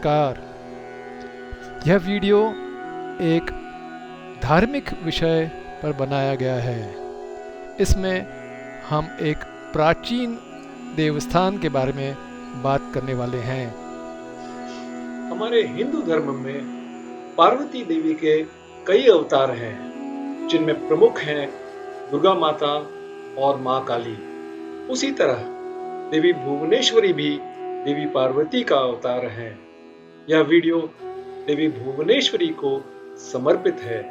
नमस्कार। यह वीडियो एक धार्मिक विषय पर बनाया गया है। इसमें हम एक प्राचीन देवस्थान के बारे में बात करने वाले हैं। हमारे हिंदू धर्म में पार्वती देवी के कई अवतार हैं, जिनमें प्रमुख हैं दुर्गा माता और माँ काली। उसी तरह देवी भुवनेश्वरी भी देवी पार्वती का अवतार है। यह वीडियो देवी भुवनेश्वरी को समर्पित है।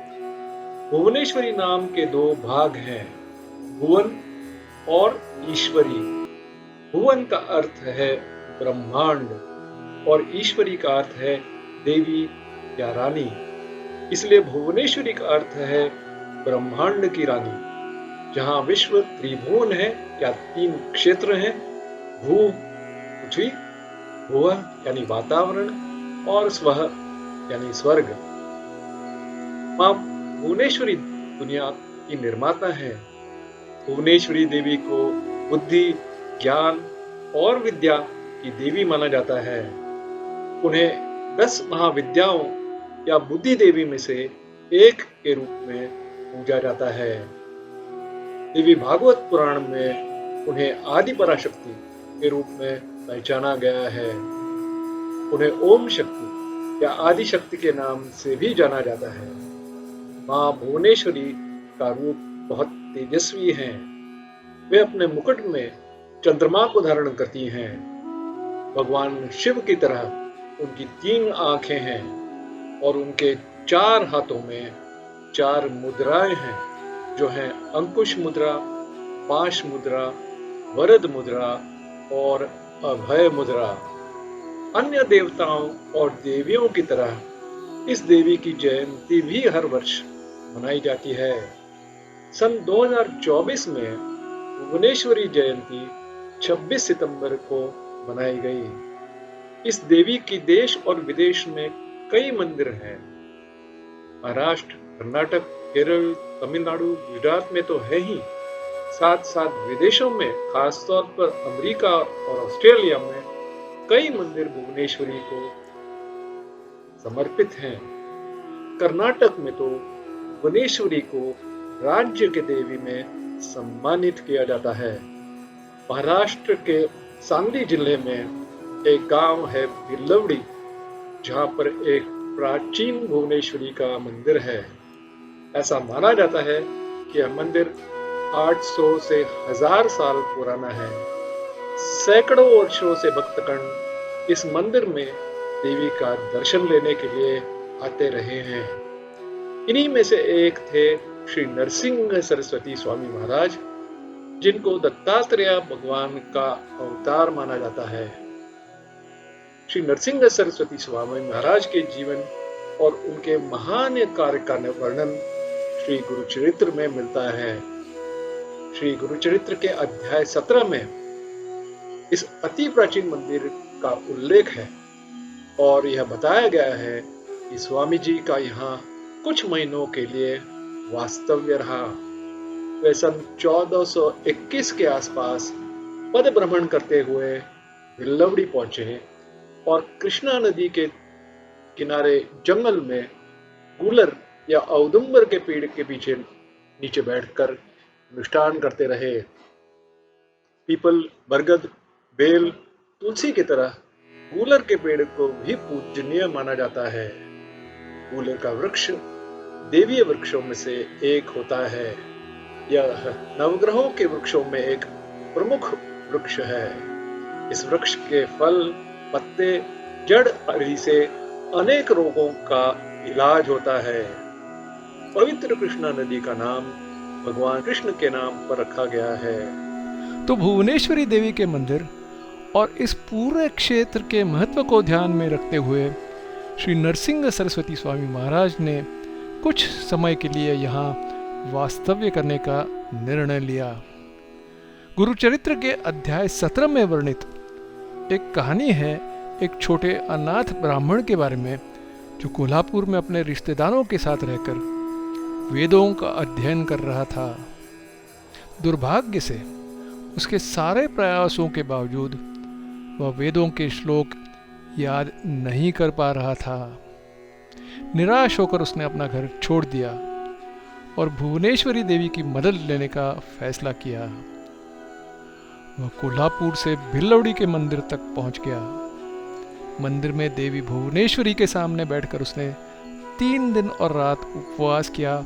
भुवनेश्वरी नाम के दो भाग हैं, भुवन और ईश्वरी। भुवन का अर्थ है ब्रह्मांड और ईश्वरी का अर्थ है देवी या रानी। इसलिए भुवनेश्वरी का अर्थ है ब्रह्मांड की रानी। जहां विश्व त्रिभुवन है या तीन क्षेत्र हैं, भू पृथ्वी, भुव यानी वातावरण और स्वः यानी स्वर्ग। मां भुवनेश्वरी दुनिया की निर्माता है। भुवनेश्वरी देवी को बुद्धि, ज्ञान और विद्या की देवी माना जाता है। उन्हें 10 महाविद्याओं या बुद्धि देवी में से एक के रूप में पूजा जाता है। देवी भागवत पुराण में उन्हें आदि पराशक्ति के रूप में पहचाना गया है। उन्हें ओम शक्ति या आदि शक्ति के नाम से भी जाना जाता है। मां भुवनेश्वरी का रूप बहुत तेजस्वी है। वे अपने मुकुट में चंद्रमा को धारण करती हैं। भगवान शिव की तरह उनकी 3 आंखें हैं और उनके 4 हाथों में 4 मुद्राएं हैं, जो हैं अंकुश मुद्रा, पाश मुद्रा, वरद मुद्रा और अभय मुद्रा। अन्य देवताओं और देवियों की तरह इस देवी की जयंती भी हर वर्ष मनाई जाती है। सन 2024 में भुवनेश्वरी जयंती 26 सितंबर को मनाई गई। इस देवी की देश और विदेश में कई मंदिर हैं। महाराष्ट्र, कर्नाटक, केरल, तमिलनाडु, गुजरात में तो है ही, साथ साथ विदेशों में, खासतौर पर अमेरिका और ऑस्ट्रेलिया में कई मंदिर भुवनेश्वरी को समर्पित हैं। कर्नाटक में तो भुवनेश्वरी को राज्य के देवी में सम्मानित किया जाता है। महाराष्ट्र के सांगली जिले में एक गांव है बिल्लवड़ी, जहां पर एक प्राचीन भुवनेश्वरी का मंदिर है। ऐसा माना जाता है कि यह मंदिर 800 से 1000 साल पुराना है। सैकड़ों वर्षों से भक्तगण इस मंदिर में देवी का दर्शन लेने के लिए आते रहे हैं। इन्हीं में से एक थे श्री नरसिंह सरस्वती स्वामी महाराज, जिनको दत्तात्रेय भगवान का अवतार माना जाता है। श्री नरसिंह सरस्वती स्वामी महाराज के जीवन और उनके महान कार्य का वर्णन श्री गुरुचरित्र में मिलता है। श्री गुरुचरित्र के अध्याय 17 में इस अति प्राचीन मंदिर का उल्लेख है और यह बताया गया है कि स्वामी जी का यहाँ कुछ महीनों के लिए वास्तव्य रहा। वे सन 1421 के आसपास पद भ्रमण करते हुए बिल्लवड़ी पहुंचे और कृष्णा नदी के किनारे जंगल में गूलर या औदुंबर के पेड़ के पीछे नीचे बैठकर अनुष्ठान करते रहे। पीपल, बरगद, बेल, तुलसी की तरह गूलर के पेड़ को भी पूजनीय माना जाता है। गूलर का वृक्ष देवीय वृक्षों में से एक होता है। यह नवग्रहों के वृक्षों में एक प्रमुख वृक्ष है। इस वृक्ष के फल, पत्ते, जड़ आदि से अनेक रोगों का इलाज होता है। पवित्र कृष्णा नदी का नाम भगवान कृष्ण के नाम पर रखा गया है। तो भुवनेश्वरी देवी के मंदिर और इस पूरे क्षेत्र के महत्व को ध्यान में रखते हुए श्री नरसिंह सरस्वती स्वामी महाराज ने कुछ समय के लिए यहाँ वास्तव्य करने का निर्णय लिया। गुरुचरित्र के अध्याय 17 में वर्णित एक कहानी है एक छोटे अनाथ ब्राह्मण के बारे में, जो कोल्हापुर में अपने रिश्तेदारों के साथ रहकर वेदों का अध्ययन कर रहा था। दुर्भाग्य से उसके सारे प्रयासों के बावजूद वह वेदों के श्लोक याद नहीं कर पा रहा था। निराश होकर उसने अपना घर छोड़ दिया और भुवनेश्वरी देवी की मदद लेने का फैसला किया। वह कोल्हापुर से भिल्लौड़ी के मंदिर तक पहुंच गया। मंदिर में देवी भुवनेश्वरी के सामने बैठकर उसने 3 दिन और रात उपवास किया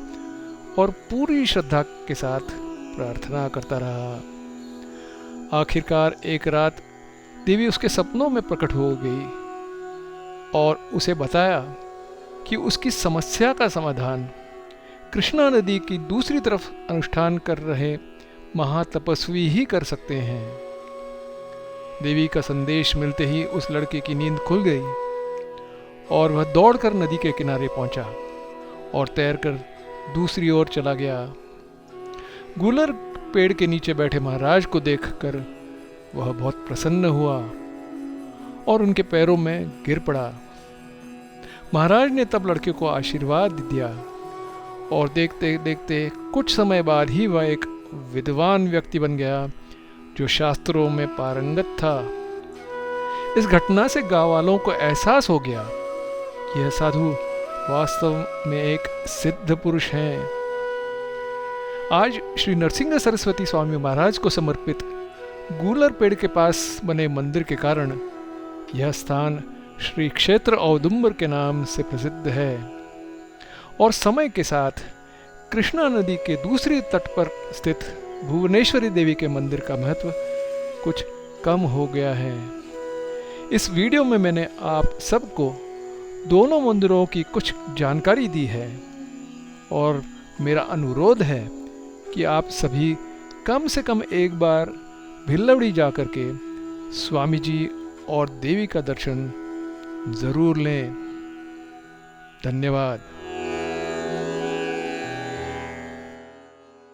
और पूरी श्रद्धा के साथ प्रार्थना करता रहा। आखिरकार एक रात देवी उसके सपनों में प्रकट हो गई और उसे बताया कि उसकी समस्या का समाधान कृष्णा नदी की दूसरी तरफ अनुष्ठान कर रहे महातपस्वी ही कर सकते हैं। देवी का संदेश मिलते ही उस लड़के की नींद खुल गई और वह दौड़कर नदी के किनारे पहुंचा और तैरकर दूसरी ओर चला गया। गूलर पेड़ के नीचे बैठे महाराज को देखकर वह बहुत प्रसन्न हुआ और उनके पैरों में गिर पड़ा। महाराज ने तब लड़के को आशीर्वाद दिया और देखते देखते कुछ समय बाद ही वह एक विद्वान व्यक्ति बन गया जो शास्त्रों में पारंगत था। इस घटना से गांव वालों को एहसास हो गया कि यह साधु वास्तव में एक सिद्ध पुरुष हैं। आज श्री नरसिंह सरस्वती स्वामी महाराज को समर्पित गूलर पेड़ के पास बने मंदिर के कारण यह स्थान श्री क्षेत्र औदुंबर के नाम से प्रसिद्ध है और समय के साथ कृष्णा नदी के दूसरी तट पर स्थित भुवनेश्वरी देवी के मंदिर का महत्व कुछ कम हो गया है। इस वीडियो में मैंने आप सबको दोनों मंदिरों की कुछ जानकारी दी है और मेरा अनुरोध है कि आप सभी कम से कम एक बार भिल्लौड़ी जाकर के स्वामी जी और देवी का दर्शन जरूर लें। धन्यवाद।